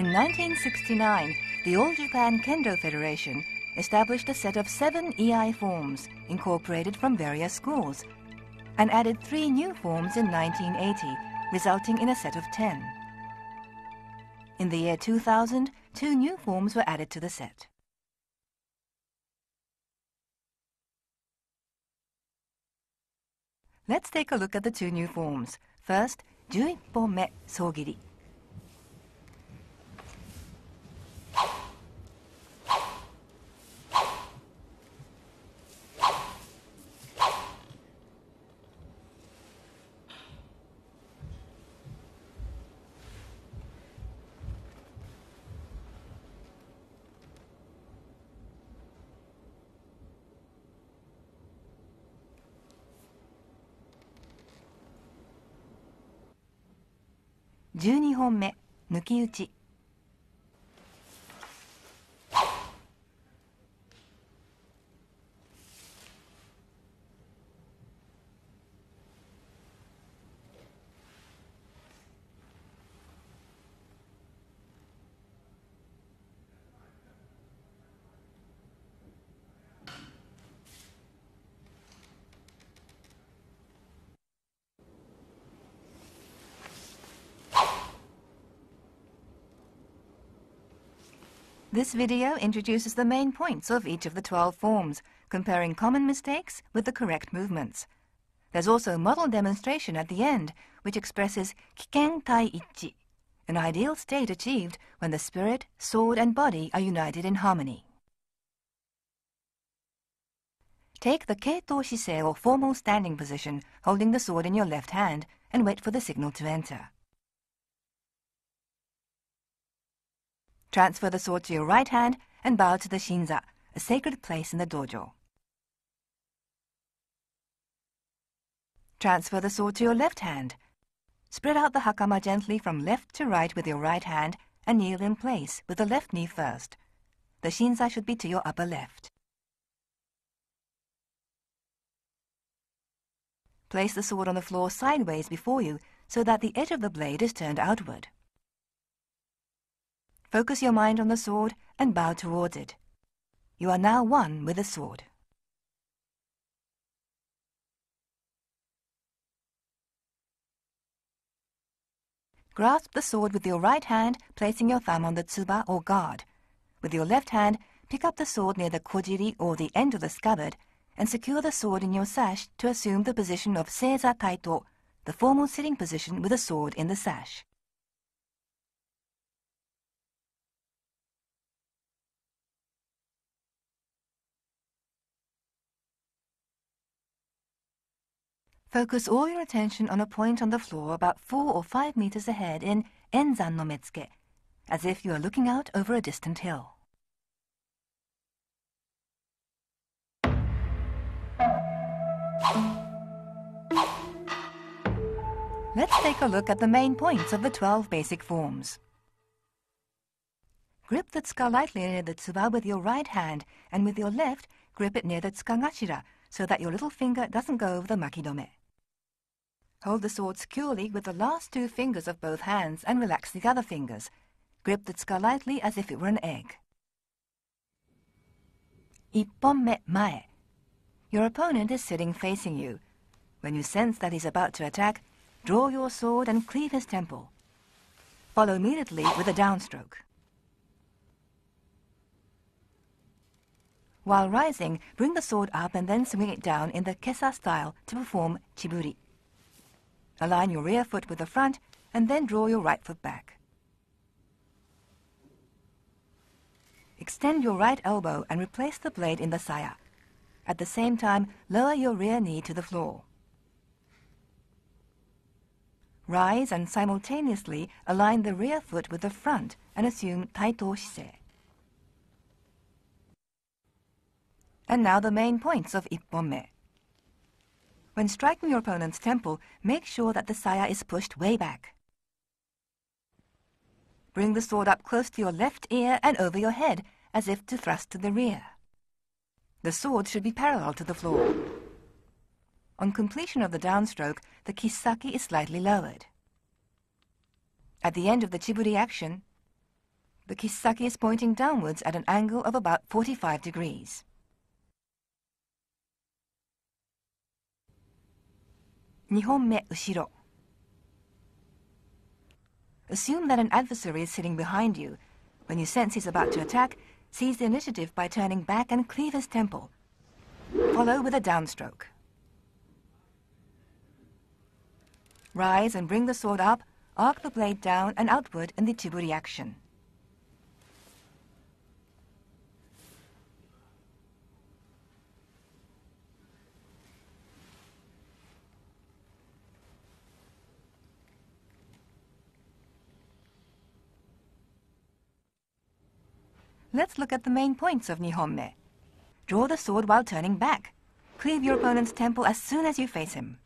In 1969, the All Japan Kendo Federation established a set of 7 Iai forms incorporated from various schools and added 3 new forms in 1980, resulting in a set of 10. In the year 2000, 2 new forms were added to the set. Let's take a look at the 2 new forms. First, 11本目総切り. (12本目抜き打ち). This video introduces the main points of each of the 12 forms, comparing common mistakes with the correct movements. There's also a model demonstration at the end, which expresses kiken tai ichi, an ideal state achieved when the spirit, sword, and body are united in harmony. Take the keito shisei or formal standing position, holding the sword in your left hand, and wait for the signal to enter. Transfer the sword to your right hand and bow to the shinza, a sacred place in the dojo. Transfer the sword to your left hand. Spread out the hakama gently from left to right with your right hand and kneel in place with the left knee first. The shinza should be to your upper left. Place the sword on the floor sideways before you so that the edge of the blade is turned outward. Focus your mind on the sword and bow towards it. You are now one with the sword. Grasp the sword with your right hand, placing your thumb on the tsuba or guard. With your left hand, pick up the sword near the kojiri or the end of the scabbard and secure the sword in your sash to assume the position of seiza taito, the formal sitting position with a sword in the sash. Focus all your attention on a point on the floor about 4 or 5 meters ahead in enzan no metsuke, as if you are looking out over a distant hill. Let's take a look at the main points of the 12 basic forms. Grip the tsuka lightly near the tsuba with your right hand, and with your left, grip it near the tsukagashira so that your little finger doesn't go over the makidome. Hold the sword securely with the last 2 fingers of both hands and relax the other fingers. Grip the tsuka lightly as if it were an egg. 1本目前. Your opponent is sitting facing you. When you sense that he's about to attack, draw your sword and cleave his temple. Follow immediately with a downstroke. While rising, bring the sword up and then swing it down in the kesa style to perform chiburi. Align your rear foot with the front and then draw your right foot back. Extend your right elbow and replace the blade in the saya. At the same time, lower your rear knee to the floor. Rise and simultaneously align the rear foot with the front and assume taito shisei. And now the main points of 1本目. When striking your opponent's temple, make sure that the saya is pushed way back. Bring the sword up close to your left ear and over your head, as if to thrust to the rear. The sword should be parallel to the floor. On completion of the downstroke, the kisaki is slightly lowered. At the end of the chiburi action, The kisaki is pointing downwards at an angle of about 45 degrees. Nihonme ushiro. Assume that an adversary is sitting behind you. When you sense he's about to attack, seize the initiative by turning back and cleave his temple. Follow with a downstroke. Rise and bring the sword up, arc the blade down and outward in the chiburi action. Let's look at the main points of Nihonme. Draw the sword while turning back. Cleave your opponent's temple as soon as you face him.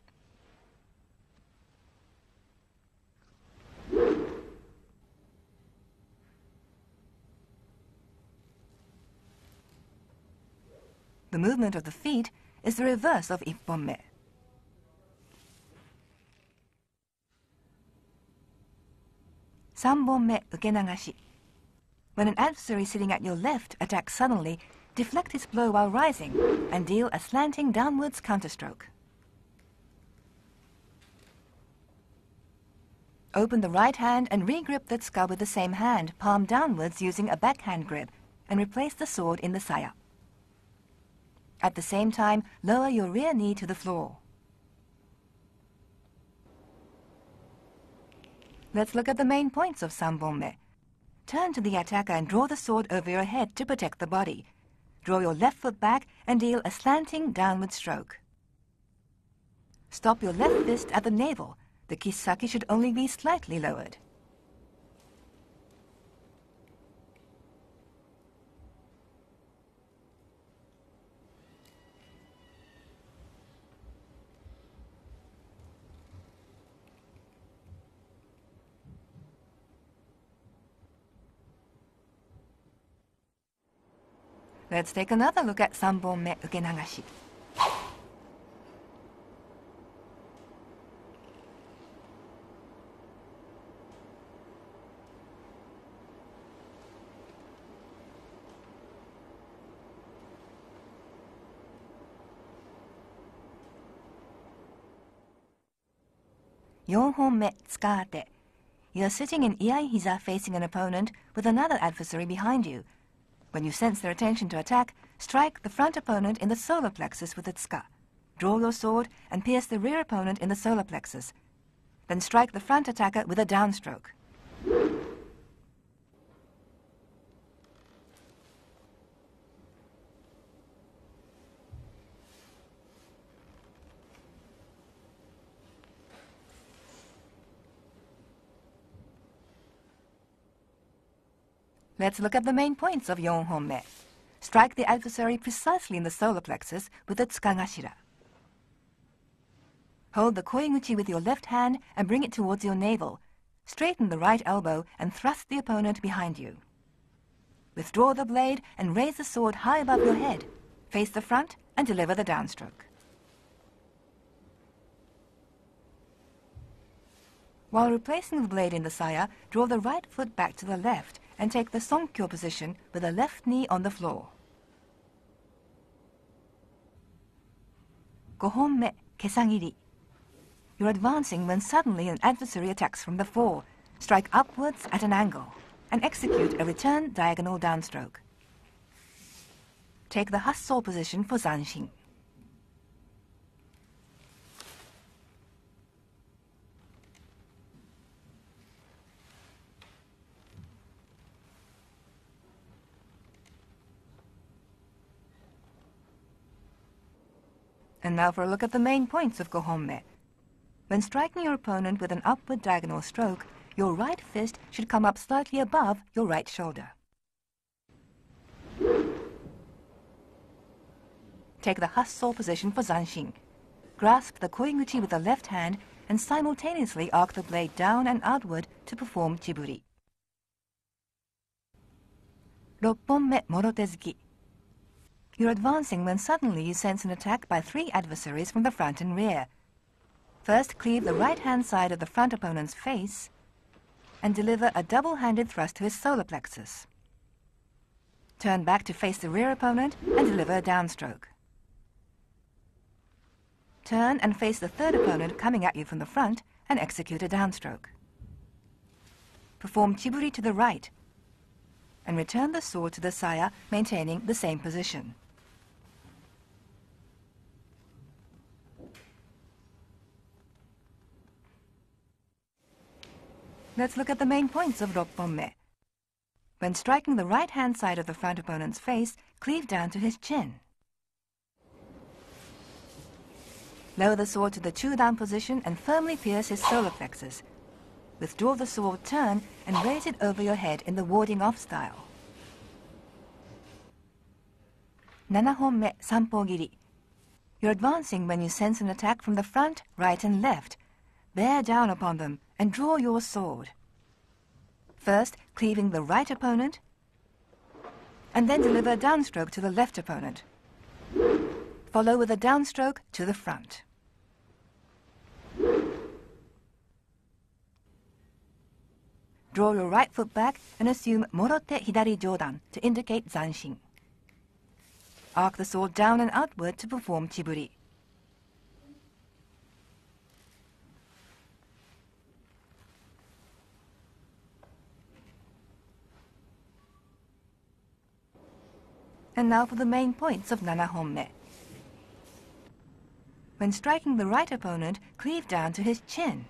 The movement of the feet is the reverse of ipponme. Sanbonme ukenagashi. When an adversary sitting at your left attacks suddenly, deflect his blow while rising and deal a slanting downwards counterstroke. Open the right hand and re-grip the tsuka with the same hand, palm downwards using a backhand grip, and replace the sword in the saya. At the same time, lower your rear knee to the floor. Let's look at the main points of sanbonme. Turn to the attacker and draw the sword over your head to protect the body. Draw your left foot back and deal a slanting downward stroke. Stop your left fist at the navel. The kisaki should only be slightly lowered. Let's take another look at sanbonme ukenagashi. Yonhonme tsukate. You are sitting in iai-hiza facing an opponent with another adversary behind you. When you sense their intention to attack, strike the front opponent in the solar plexus with the tsuka. Draw your sword and pierce the rear opponent in the solar plexus. Then strike the front attacker with a downstroke. Let's look at the main points of Yonhonme. Strike the adversary precisely in the solar plexus with the tsukagashira. Hold the koiguchi with your left hand and bring it towards your navel. Straighten the right elbow and thrust the opponent behind you. Withdraw the blade and raise the sword high above your head. Face the front and deliver the downstroke. While replacing the blade in the saya, draw the right foot back to the left and take the sonkyo position with the left knee on the floor. Gohonme kesagiri. You're advancing when suddenly an adversary attacks from the fore. Strike upwards at an angle and execute a return diagonal downstroke. Take the hasso position for zanshin. And now for a look at the main points of gohonme. When striking your opponent with an upward diagonal stroke, your right fist should come up slightly above your right shoulder. Take the hasso position for zanshin. Grasp the koiguchi with the left hand and simultaneously arc the blade down and outward to perform chiburi. Ropponme morotezuki. You're advancing when suddenly you sense an attack by 3 adversaries from the front and rear. First, cleave the right-hand side of the front opponent's face, and deliver a double-handed thrust to his solar plexus. Turn back to face the rear opponent and deliver a downstroke. Turn and face the third opponent coming at you from the front and execute a downstroke. Perform chiburi to the right and return the sword to the saya, maintaining the same position. Let's look at the main points of ropponme. When striking the right-hand side of the front opponent's face, cleave down to his chin. Lower the sword to the chudan position and firmly pierce his solar plexus. Withdraw the sword, turn, and raise it over your head in the warding-off style. 7本目三方切り. You're advancing when you sense an attack from the front, right, and left. Bear down upon them and draw your sword. First, cleaving the right opponent, and then deliver a downstroke to the left opponent. Follow with a downstroke to the front. Draw your right foot back and assume morotte hidari jodan to indicate zanshin. Arc the sword down and outward to perform chiburi. And now for the main points of 7本目. When striking the right opponent, cleave down to his chin.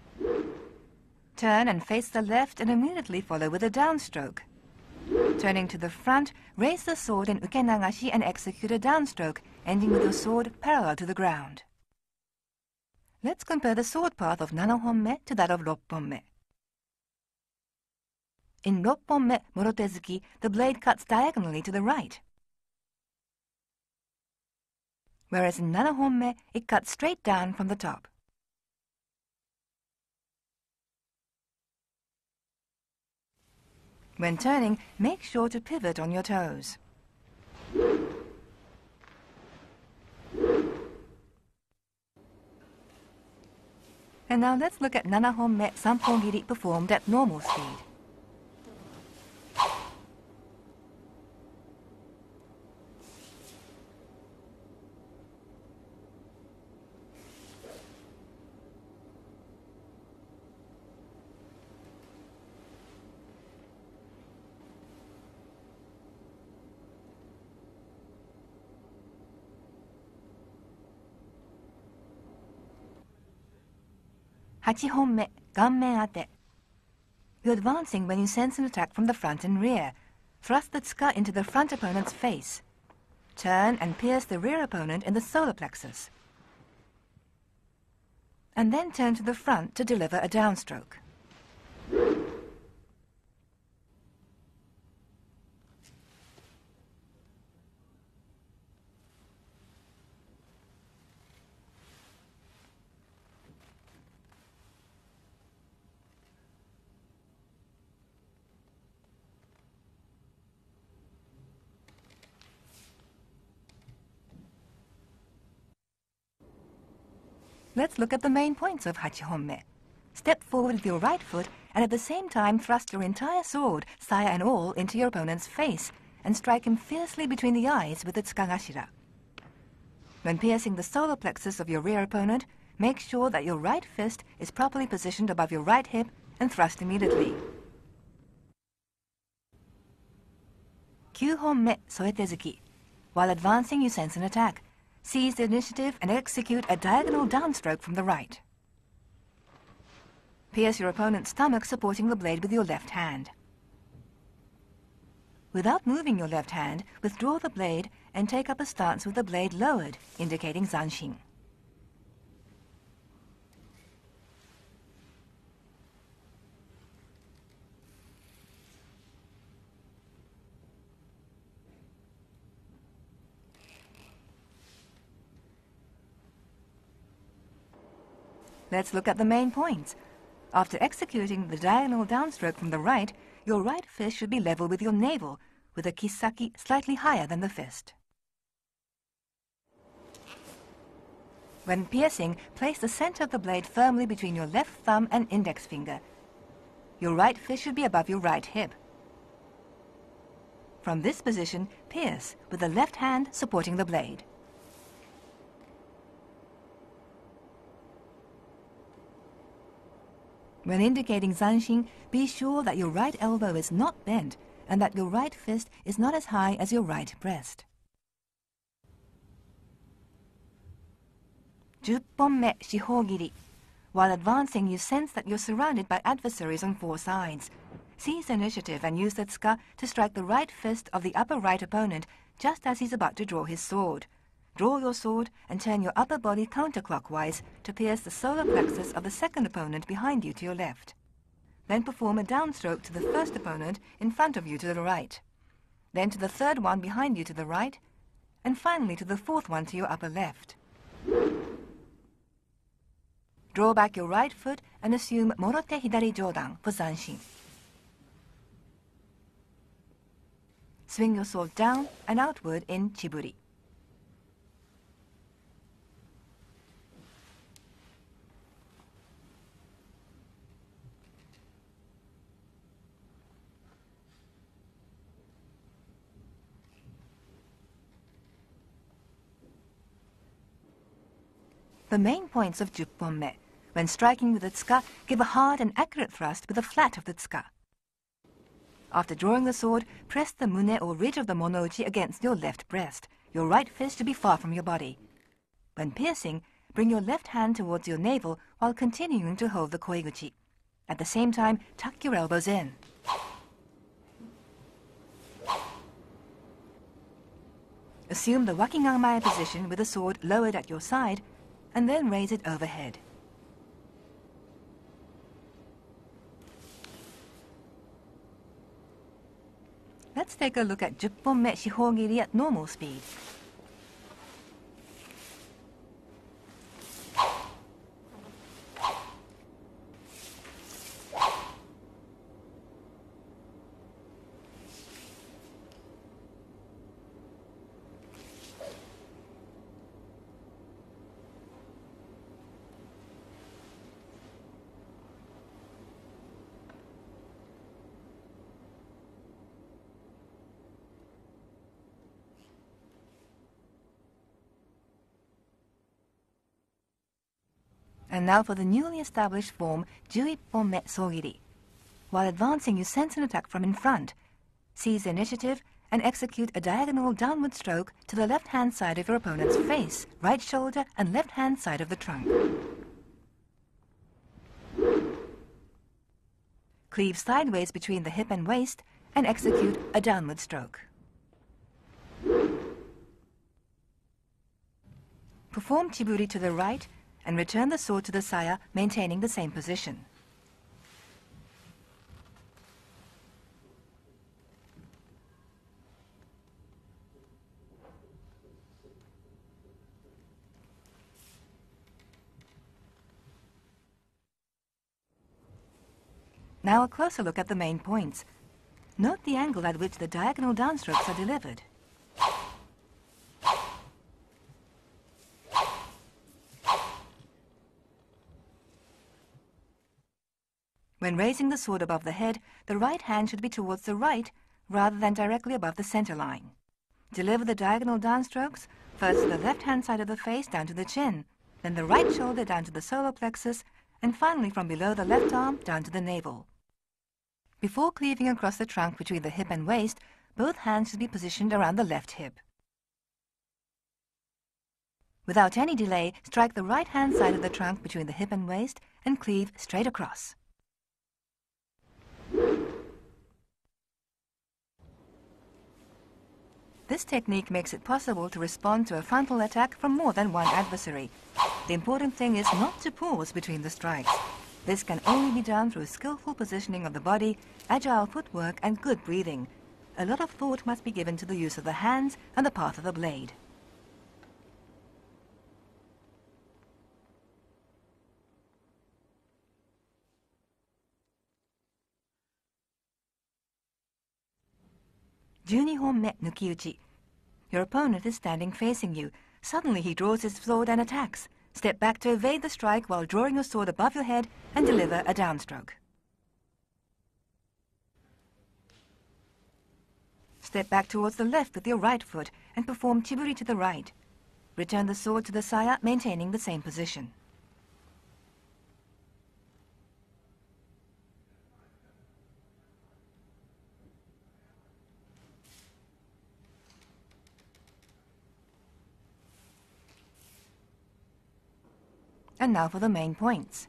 Turn and face the left and immediately follow with a downstroke. Turning to the front, raise the sword in ukenagashi and execute a downstroke, ending with your sword parallel to the ground. Let's compare the sword path of 7本目 to that of 6本目. In 6本目 morotezuki, the blade cuts diagonally to the right. Whereas in 7本目, it cuts straight down from the top. When turning, make sure to pivot on your toes. And now let's look at 7本目三本切り performed at normal speed. Hachi honme, ganmen ate. You're advancing when you sense an attack from the front and rear. Thrust the tsuka into the front opponent's face. Turn and pierce the rear opponent in the solar plexus. And then turn to the front to deliver a downstroke. Let's look at the main points of hachi honme. Step forward with your right foot and at the same time thrust your entire sword, saya and all, into your opponent's face and strike him fiercely between the eyes with the tsukagashira. When piercing the solar plexus of your rear opponent, make sure that your right fist is properly positioned above your right hip and thrust immediately. 9本目添え手突き. While advancing, you sense an attack. Seize the initiative and execute a diagonal downstroke from the right. Pierce your opponent's stomach, supporting the blade with your left hand. Without moving your left hand, withdraw the blade and take up a stance with the blade lowered, indicating zanshin. Let's look at the main points. After executing the diagonal downstroke from the right, your right fist should be level with your navel, with a kisaki slightly higher than the fist. When piercing, place the center of the blade firmly between your left thumb and index finger. your right fist should be above your right hip. From this position, pierce with the left hand supporting the blade. When indicating zanshin, be sure that your right elbow is not bent and that your right fist is not as high as your right breast. 10本目、四方切り. While advancing, you sense that you're surrounded by adversaries on four sides. Seize initiative and use the tsuka to strike the right fist of the upper right opponent just as he's about to draw his sword. Draw your sword and turn your upper body counterclockwise to pierce the solar plexus of the second opponent behind you to your left. Then perform a downstroke to the first opponent in front of you to the right. Then to the third one behind you to the right, and finally to the fourth one to your upper left. Draw back your right foot and assume morote hidari jodan for zanshin. Swing your sword down and outward in chiburi. The main points of 10本目. When striking with the tsuka, give a hard and accurate thrust with the flat of the tsuka. After drawing the sword, press the mune or ridge of the monouchi against your left breast. Your right fist should be far from your body. When piercing, bring your left hand towards your navel while continuing to hold the koiguchi. At the same time, tuck your elbows in. Assume the wakiganmae position with the sword lowered at your side, and then raise it overhead. Let's take a look at 10本目四方切り at normal speed. And now for the newly established form 11本目総切り. While advancing, you sense an attack from in front. Seize initiative and execute a diagonal downward stroke to the left-hand side of your opponent's face, right shoulder, and left-hand side of the trunk. Cleave sideways between the hip and waist and execute a downward stroke. Perform chiburi to the right and return the sword to the saya, maintaining the same position. Now a closer look at the main points. Note the angle at which the diagonal downstrokes are delivered. When raising the sword above the head, the right hand should be towards the right rather than directly above the center line. Deliver the diagonal downstrokes, first to the left-hand side of the face down to the chin, then the right shoulder down to the solar plexus, and finally from below the left arm down to the navel. Before cleaving across the trunk between the hip and waist, both hands should be positioned around the left hip. Without any delay, strike the right-hand side of the trunk between the hip and waist and cleave straight across. This technique makes it possible to respond to a frontal attack from more than one adversary. The important thing is not to pause between the strikes. This can only be done through skillful positioning of the body, agile footwork, and good breathing. A lot of thought must be given to the use of the hands and the path of the blade. Your opponent is standing facing you. Suddenly he draws his sword and attacks. Step back to evade the strike while drawing your sword above your head and deliver a downstroke. Step back towards the left with your right foot and perform chiburi to the right. Return the sword to the saya, maintaining the same position. And now for the main points.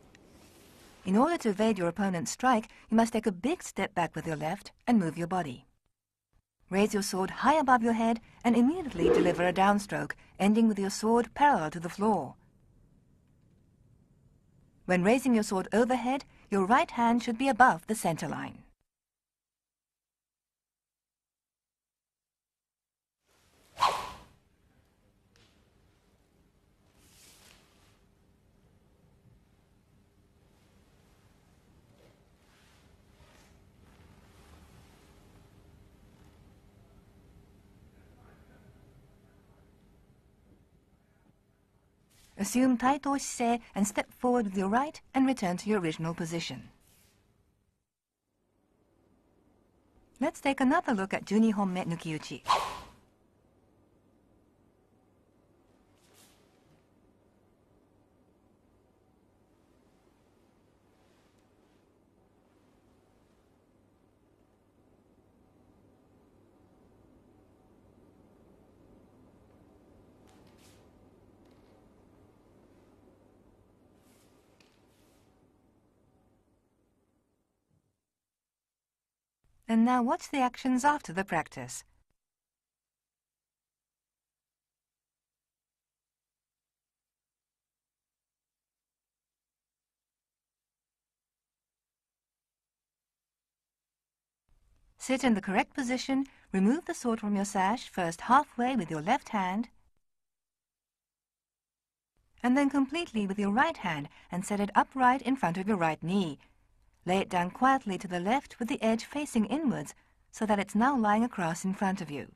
In order to evade your opponent's strike, you must take a big step back with your left and move your body. Raise your sword high above your head and immediately deliver a downstroke, ending with your sword parallel to the floor. When raising your sword overhead, your right hand should be above the center line. Assume taito shise and step forward with your right and return to your original position. Let's take another look at 12本目抜き打ち. And now watch the actions after the practice. Sit in the correct position, remove the sword from your sash, first halfway with your left hand, and then completely with your right hand, and set it upright in front of your right knee. Lay it down quietly to the left with the edge facing inwards, so that it's now lying across in front of you.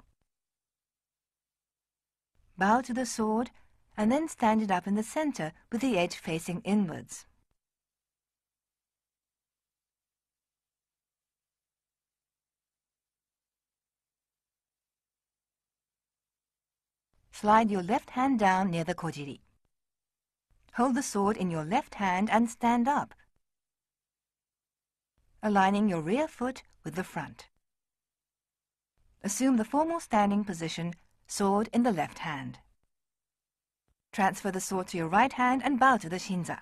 Bow to the sword, and then stand it up in the center with the edge facing inwards. Slide your left hand down near the kojiri. Hold the sword in your left hand and stand up, aligning your rear foot with the front. Assume the formal standing position, sword in the left hand. Transfer the sword to your right hand and bow to the shinza.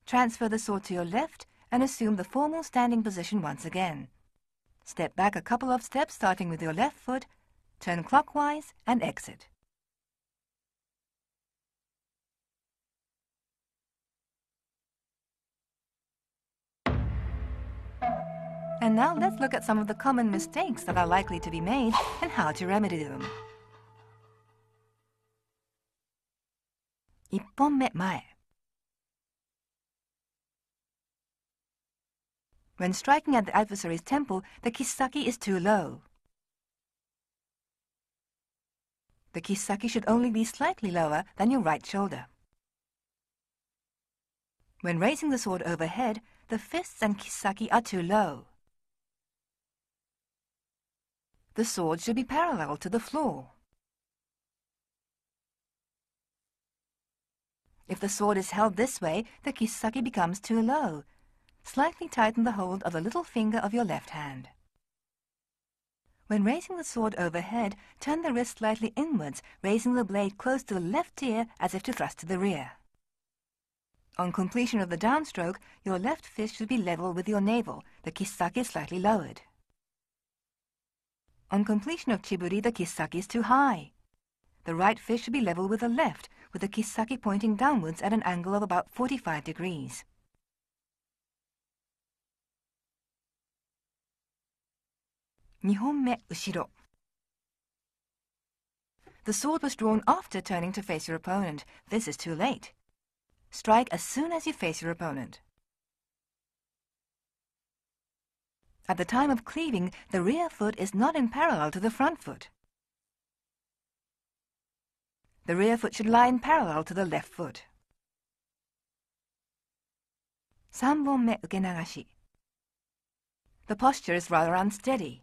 Transfer the sword to your left and assume the formal standing position once again. Step back a couple of steps starting with your left foot, turn clockwise and exit. And now let's look at some of the common mistakes that are likely to be made and how to remedy them. 1本目前. When striking at the adversary's temple, the kisaki is too low. The kisaki should only be slightly lower than your right shoulder. When raising the sword overhead, the fists and kisaki are too low. The sword should be parallel to the floor. If the sword is held this way, the kisaki becomes too low. Slightly tighten the hold of the little finger of your left hand. When raising the sword overhead, turn the wrist slightly inwards, raising the blade close to the left ear as if to thrust to the rear. On completion of the downstroke, your left fist should be level with your navel, the kisaki slightly lowered. On completion of chiburi, the kisaki is too high. The right fist should be level with the left, with the kisaki pointing downwards at an angle of about 45 degrees. The sword was drawn after turning to face your opponent. This is too late. Strike as soon as you face your opponent. At the time of cleaving, the rear foot is not in parallel to the front foot. The rear foot should lie in parallel to the left foot. 3本目受け流し. The posture is rather unsteady.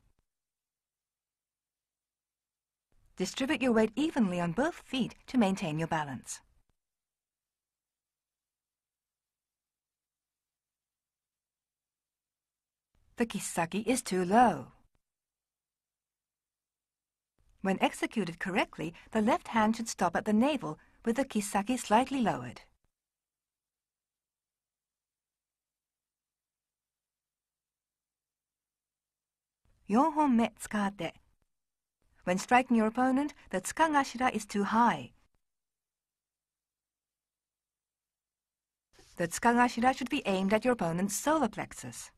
Distribute your weight evenly on both feet to maintain your balance. The kissaki is too low. When executed correctly, the left hand should stop at the navel with the kissaki slightly lowered. Yonhonme tsukate. When striking your opponent, the tsukagashira is too high. The tsukagashira should be aimed at your opponent's solar plexus.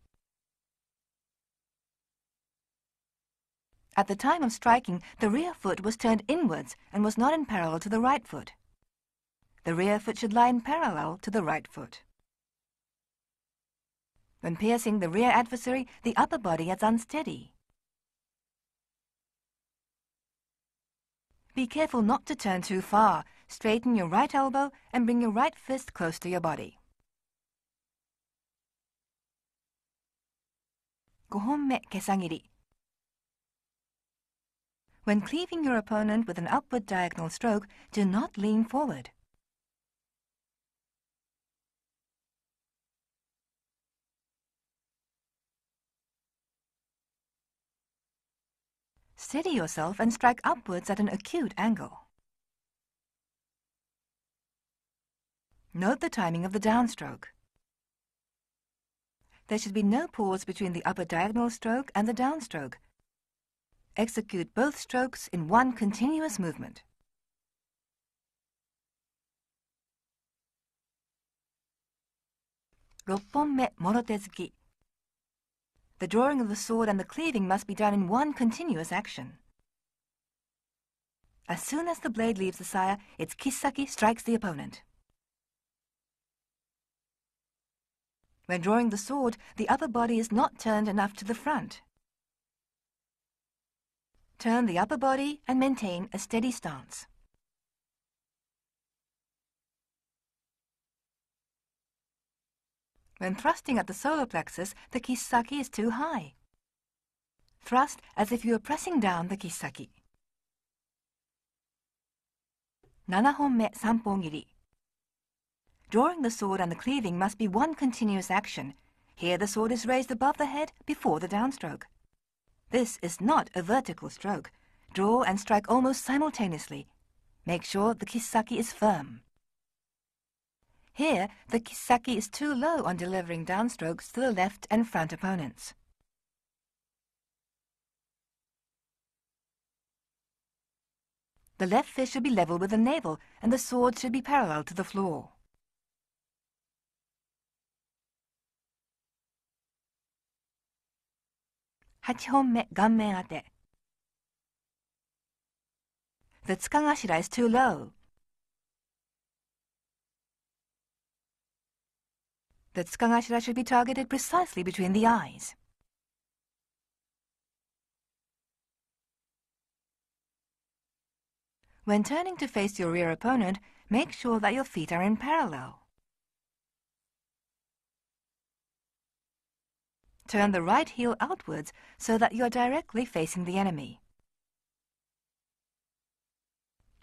At the time of striking, the rear foot was turned inwards and was not in parallel to the right foot. The rear foot should lie in parallel to the right foot. When piercing the rear adversary, the upper body is unsteady. Be careful not to turn too far. Straighten your right elbow and bring your right fist close to your body. 5本目、けさ切り. When cleaving your opponent with an upward diagonal stroke, do not lean forward. Steady yourself and strike upwards at an acute angle. Note the timing of the downstroke. There should be no pause between the upper diagonal stroke and the downstroke. Execute both strokes in one continuous movement. The drawing of the sword and the cleaving must be done in one continuous action. As soon as the blade leaves the saya, its kissaki strikes the opponent. When drawing the sword, the upper body is not turned enough to the front. Turn the upper body and maintain a steady stance. When thrusting at the solar plexus, the kissaki is too high. Thrust as if you are pressing down the kissaki. 7本目、3本切り. Drawing the sword and the cleaving must be one continuous action. Here the sword is raised above the head before the downstroke. This is not a vertical stroke. Draw and strike almost simultaneously. Make sure the kissaki is firm. Here, the kissaki is too low on delivering downstrokes to the left and front opponents. The left fist should be level with the navel, and the sword should be parallel to the floor. The tsukagashira is too low. The tsukagashira should be targeted precisely between the eyes. When turning to face your rear opponent, make sure that your feet are in parallel. Turn the right heel outwards so that you are directly facing the enemy.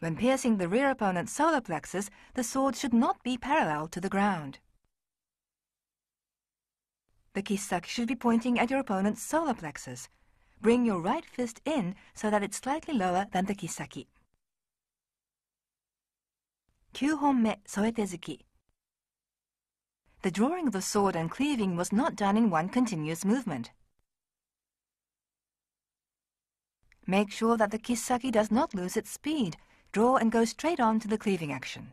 When piercing the rear opponent's solar plexus, the sword should not be parallel to the ground. The kissaki should be pointing at your opponent's solar plexus. Bring your right fist in so that it's slightly lower than the kissaki. 9本目、添え手突き. The drawing of the sword and cleaving was not done in one continuous movement. Make sure that the kissaki does not lose its speed. Draw and go straight on to the cleaving action.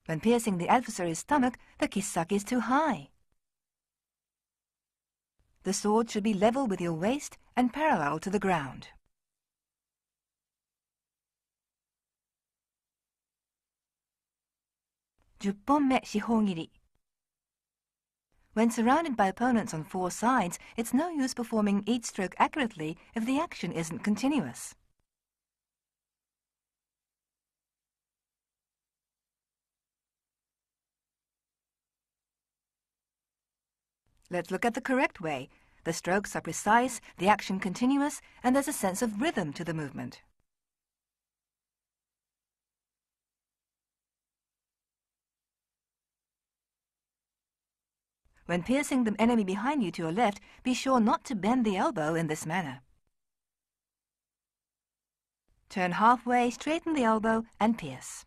When piercing the adversary's stomach, the kissaki is too high. The sword should be level with your waist and parallel to the ground. 10本目、四方切り. When surrounded by opponents on four sides, it's no use performing each stroke accurately if the action isn't continuous. Let's look at the correct way. The strokes are precise, the action continuous, and there's a sense of rhythm to the movement. When piercing the enemy behind you to your left, be sure not to bend the elbow in this manner. Turn halfway, straighten the elbow, and pierce.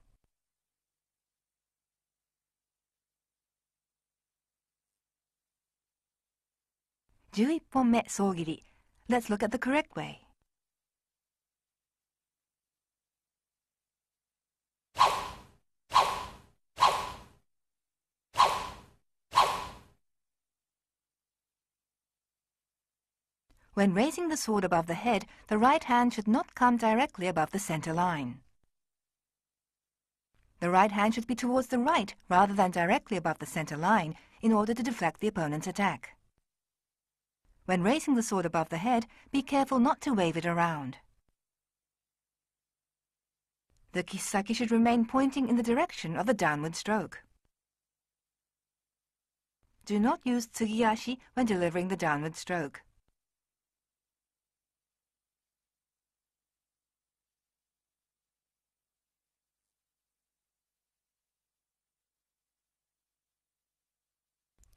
"11 本目総切り. Let's look at the correct way. When raising the sword above the head, the right hand should not come directly above the center line. The right hand should be towards the right rather than directly above the center line in order to deflect the opponent's attack. When raising the sword above the head, be careful not to wave it around. The kisaki should remain pointing in the direction of the downward stroke. Do not use tsugiashi when delivering the downward stroke.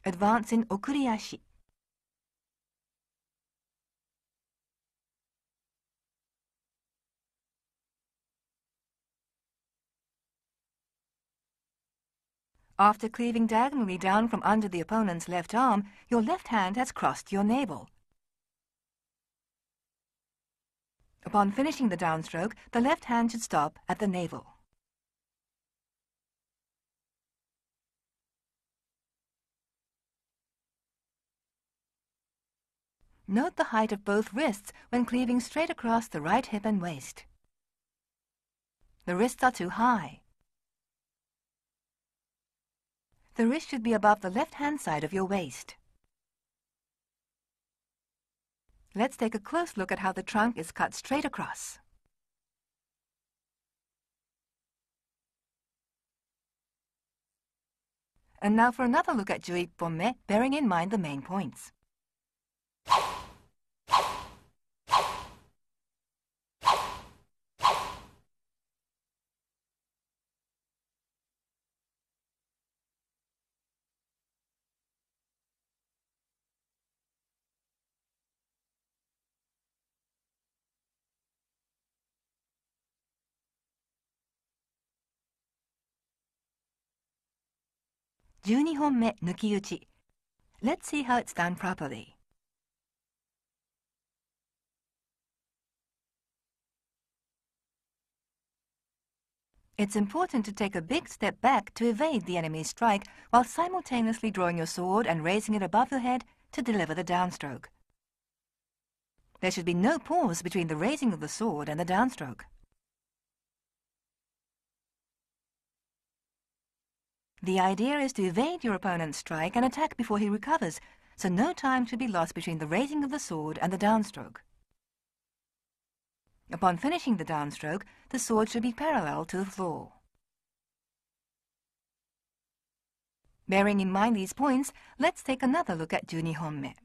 Advance in okuriashi. After cleaving diagonally down from under the opponent's left arm, your left hand has crossed your navel. Upon finishing the downstroke, the left hand should stop at the navel. Note the height of both wrists when cleaving straight across the right hip and waist. The wrists are too high. The wrist should be above the left-hand side of your waist. Let's take a close look at how the trunk is cut straight across. And now for another look at 11本目, bearing in mind the main points. "12本目抜き打ち. Let's see how it's done properly. It's important to take a big step back to evade the enemy's strike while simultaneously drawing your sword and raising it above your head to deliver the downstroke. There should be no pause between the raising of the sword and the downstroke. The idea is to evade your opponent's strike and attack before he recovers, so no time should be lost between the raising of the sword and the downstroke. Upon finishing the downstroke, the sword should be parallel to the floor. Bearing in mind these points, let's take another look at 12本目.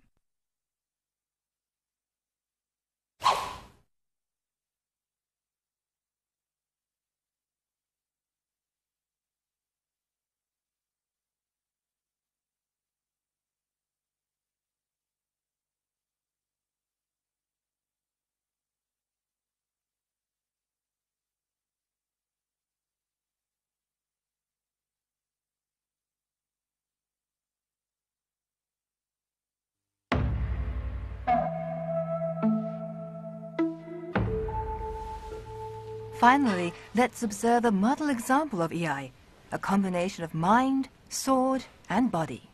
Finally, let's observe a model example of Iai, a combination of mind, sword, and body.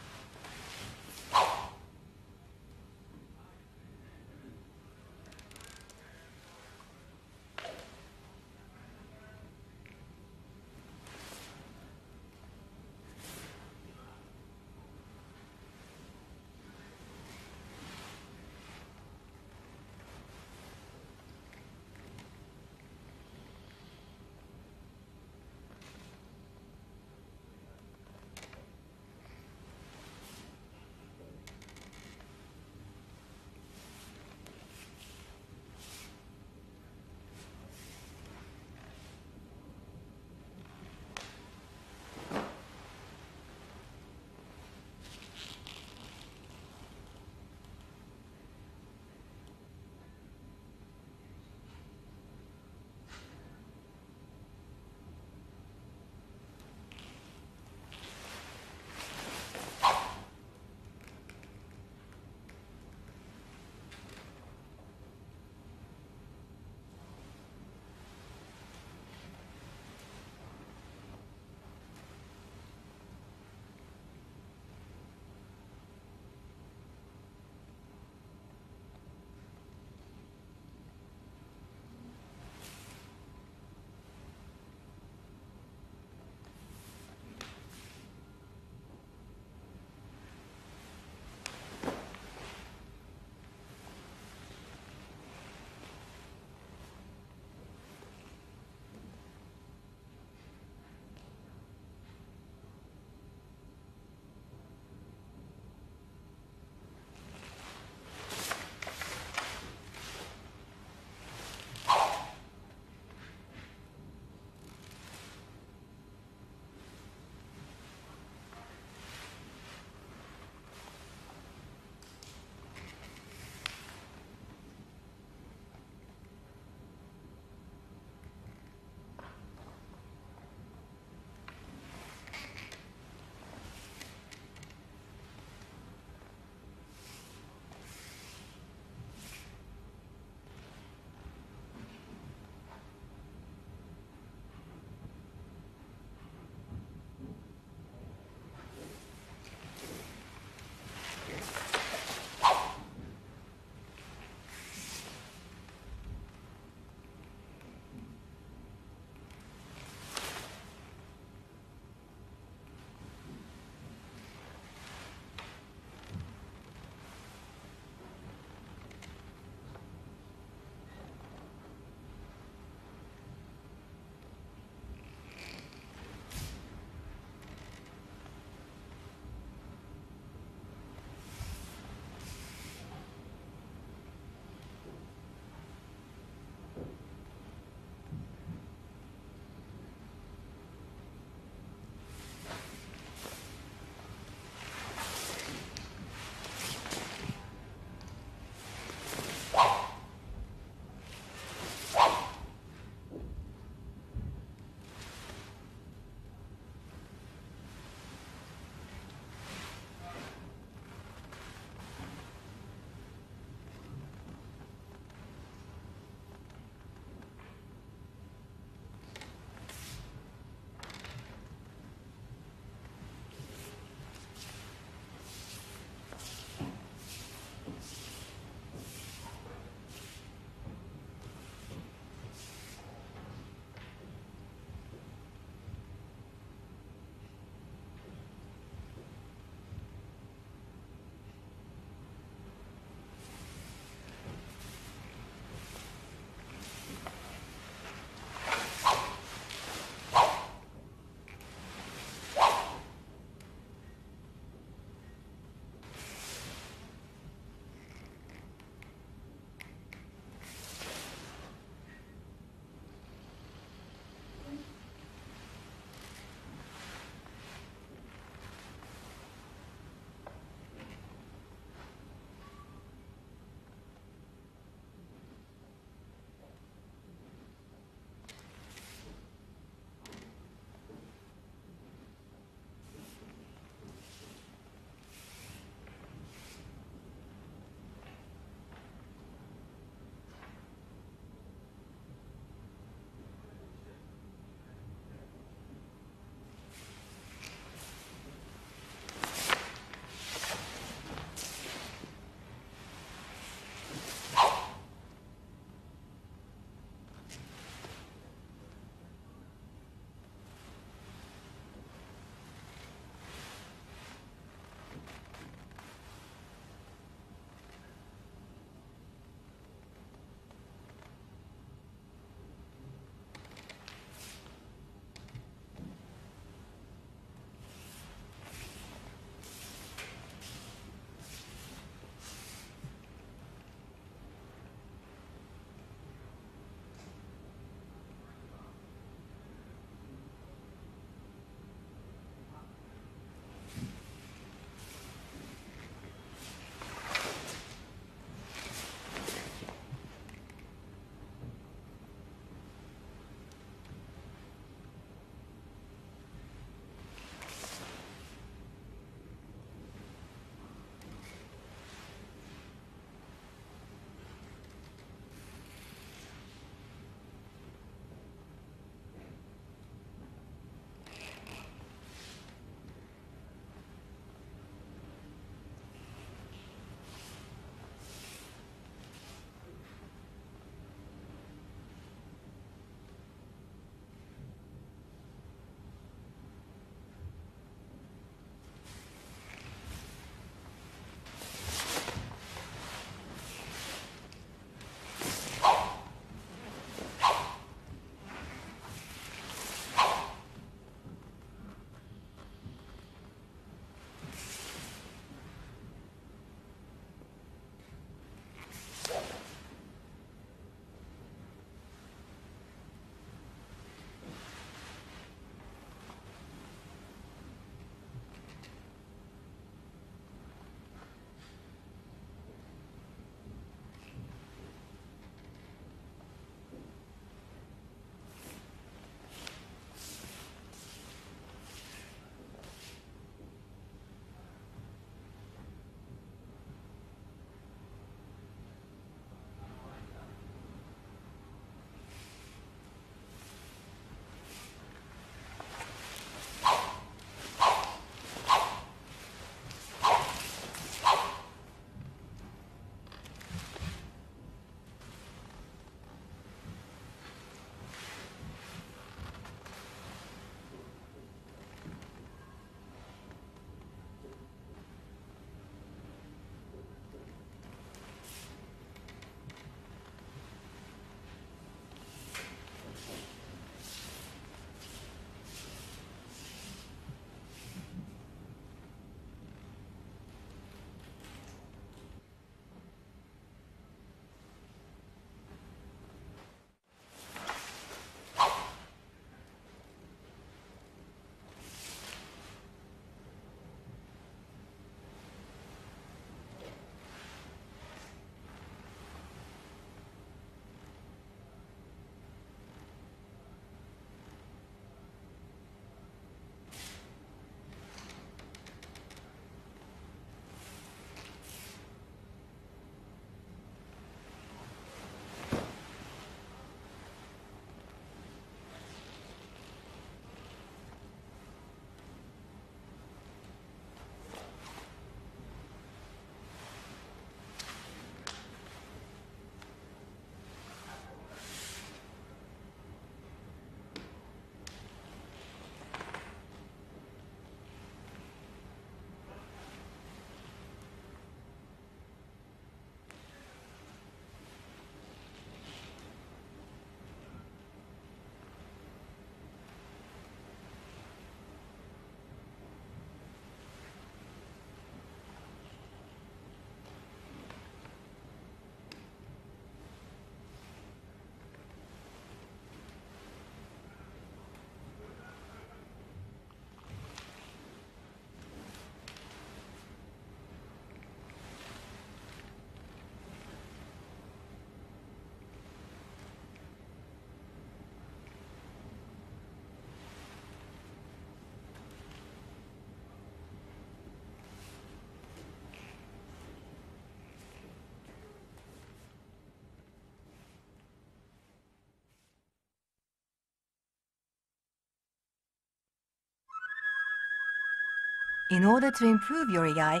In order to improve your Iai,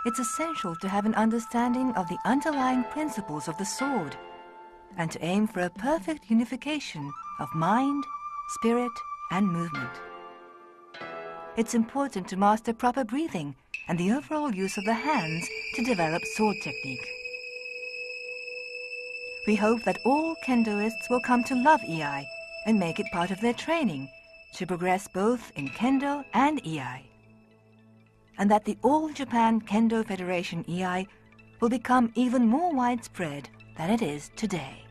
it's essential to have an understanding of the underlying principles of the sword and to aim for a perfect unification of mind, spirit, and movement. It's important to master proper breathing and the overall use of the hands to develop sword technique. We hope that all Kendoists will come to love Iai and make it part of their training to progress both in Kendo and Iai, and that the All Japan Kendo Federation Iai will become even more widespread than it is today.